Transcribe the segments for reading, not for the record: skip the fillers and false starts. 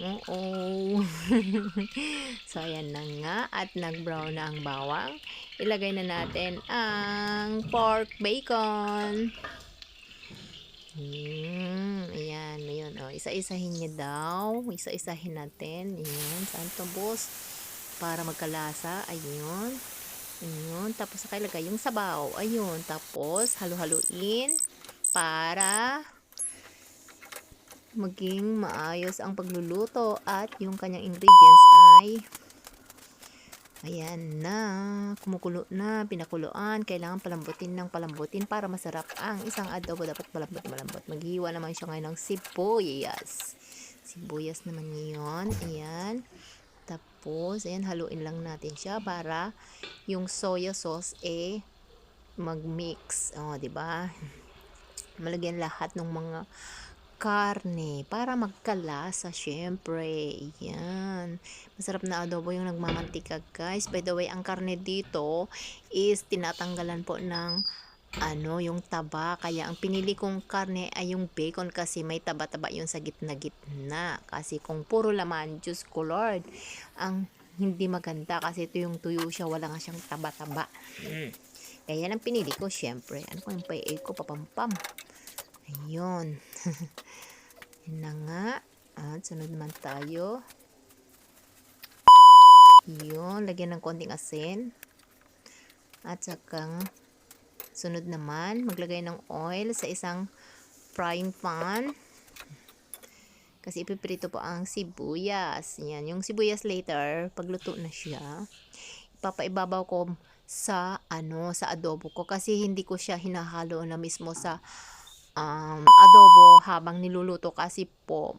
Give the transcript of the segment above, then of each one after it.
Oo. So, ayan na nga at nag-brown na ang bawang. Ilagay na natin ang pork bacon. Ayan, ayun, oh, isa-isahin niya daw. Isa-isahin natin. Ayan, saan to, boss? Para magkalasa. Ayun. Ayun. Tapos, nakalagay yung sabaw. Ayun. Tapos, halu-haluin para maging maayos ang pagluluto at yung kanyang ingredients ay ayan na, kumukulo na, pinakuluan. Kailangan palambutin ng palambutin para masarap ang isang adobo. Dapat malambot. Maghiwa naman siya ngayon ng sibuyas. Sibuyas naman yun. Ayan. Tapos, ayan, haluin lang natin siya para yung soya sauce mag-mix. O, diba? Malagyan lahat ng mga karne para magkalasa syempre. Yan. Masarap na adobo yung nagmamantika, guys. By the way, ang karne dito is tinatanggalan po ng yung taba. Kaya ang pinili kong karne ay yung bacon kasi may taba-taba yun sa gitna-gitna. Kasi kung puro laman, Diyos ko Lord, ang hindi maganda kasi ito yung tuyo siya, wala nga siyang taba-taba. Kaya yan ang pinili ko, syempre. Ano ko yung pay ko, papampam. Ayun. Yun na nga. At sunod naman tayo. Yun. Lagyan ng konting asin. At saka sunod naman, maglagay ng oil sa isang frying pan. Kasi ipiprito po ang sibuyas. Yan. Yung sibuyas later, pagluto na siya, ipapaibabaw ko sa adobo ko. Kasi hindi ko siya hinahalo na mismo sa adobo habang niluluto kasi po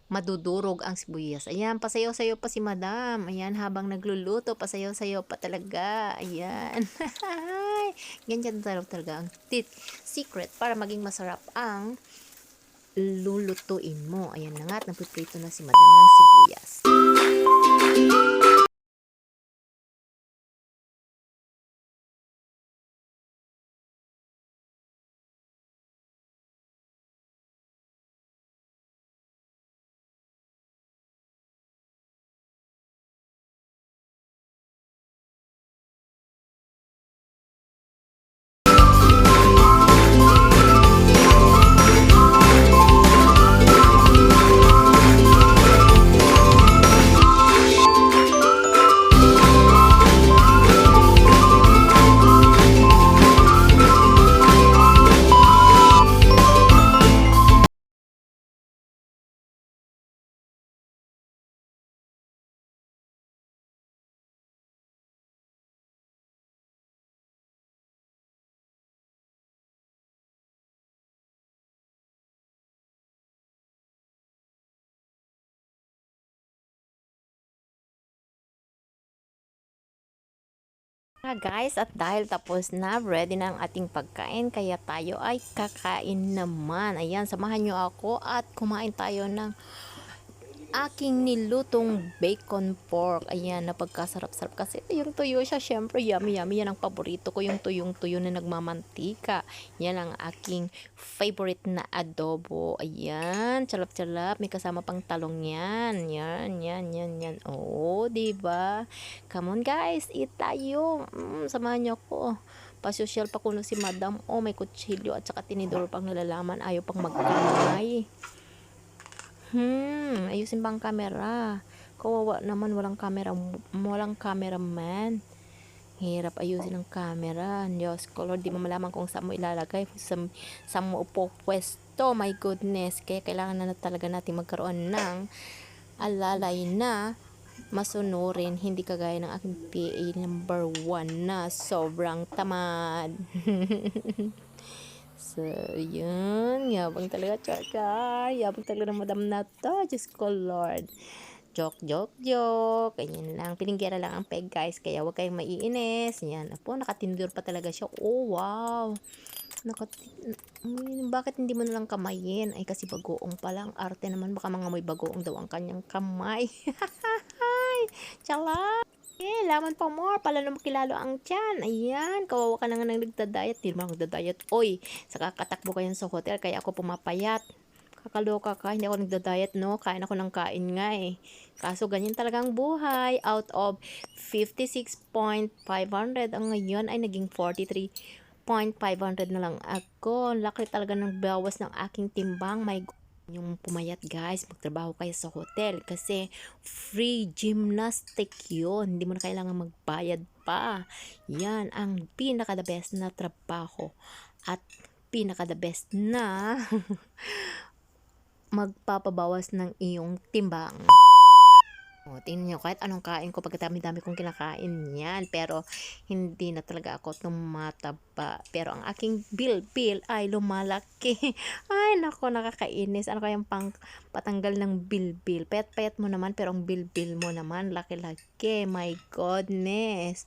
madudurog ang sibuyas. Ayan, pasayaw-sayaw pa si madam. Ayan, habang nagluluto, pasayaw-sayaw pa talaga. Ayan. Ganyan talaga ang secret para maging masarap ang lulutuin mo. Ayan na nga at napiprito na si madam ng sibuyas. Guys, at dahil tapos na, ready na ang ating pagkain, kaya tayo ay kakain naman. Ayan, samahan nyo ako at kumain tayo ng aking nilutong bacon pork. Ayan, napagkasarap-sarap kasi ito yung tuyo siya. Syempre, yummy. Yan ang paborito ko, yung tuyong-tuyo na nagmamantika. Yan ang aking favorite na adobo. Ayan, chalap-chalap. May kasama pang talong yan. Yan. Oh, diba? Come on guys, eat tayo. Samahan niyo ako. Pasosyal pa kuno si madam. Oh, may kutsilyo at saka tinidor pang nalalaman. Ayaw pang magkamay. Ayusin bang camera? Kawawa naman, walang cameraman. Hirap ayusin ang camera. Diyos ko Lord, di mo malaman kung saan mo ilalagay, saan mo upo pwesto. My goodness, kaya kailangan na talaga natin magkaroon ng alalay na masunurin, hindi kagaya ng aking PA number 1 na sobrang tamad. So, yun. Yabang talaga, char. Yabang talaga ng madam na to. Diyos ko, Lord. Joke. Ganyan lang. Pilinggera lang ang peg, guys. Kaya huwag kayong maiinis. Yan. Apo, nakatindur pa talaga siya. Oh, wow. Bakit hindi mo nalang kamayin? Ay, kasi bagoong pala. Ang arte naman. Baka mga may bagoong daw ang kanyang kamay. Chala. Laman pa more, pala na makilalo ang tiyan. Ayan, kawawa ka na nga nang nagda-diet. Hindi naman ako nagda-diet. Oy, sa kakatakbo kayo sa hotel, kaya ako pumapayat. Kakaloka ka, hindi ako nagda-diet, no? Kain ako ng kain nga eh. Kaso ganyan talagang buhay. Out of 56,500, ang ngayon ay naging 43,500 na lang ako. Laki talaga ng bawas ng aking timbang. My God. Yung pumayat guys, magtrabaho kayo sa hotel kasi free gymnastic yun. Hindi mo na kailangan magbayad pa. Yan ang pinaka the best na trabaho at pinaka the best na magpapabawas ng iyong timbang. O, tingnan nyo, kahit anong kain ko, pagkatami-dami kong kinakain yan, pero hindi na talaga ako tumataba. Pero ang aking bilbil ay lumalaki. Ay, nako, nakakainis. Ano kayang pang patanggal ng bilbil? Payat-payat mo naman, pero ang bilbil mo naman, laki-laki. My goodness.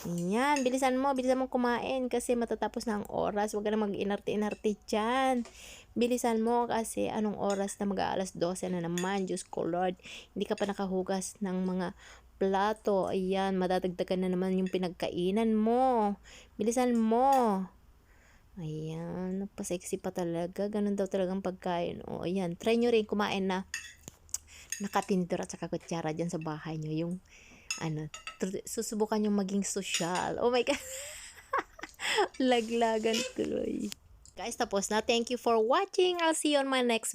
Yan, bilisan mo kumain kasi matatapos na ang oras. Huwag ka na mag-inarte-inarte dyan. Bilisan mo kasi anong oras na mag-aalas 12 na naman. Diyos ko Lord, hindi ka pa nakahugas ng mga plato. Ayan, madadagdagan na naman yung pinagkainan mo. Bilisan mo. Ayan, napasexy pa talaga. Ganun daw talagang pagkain. O, ayan, try nyo rin kumain na nakatindor at saka kutsara dyan sa bahay nyo. Yung, susubukan yung maging social. Oh my God. Laglagan tuloy. Guys, tapos na. Thank you for watching. I'll see you on my next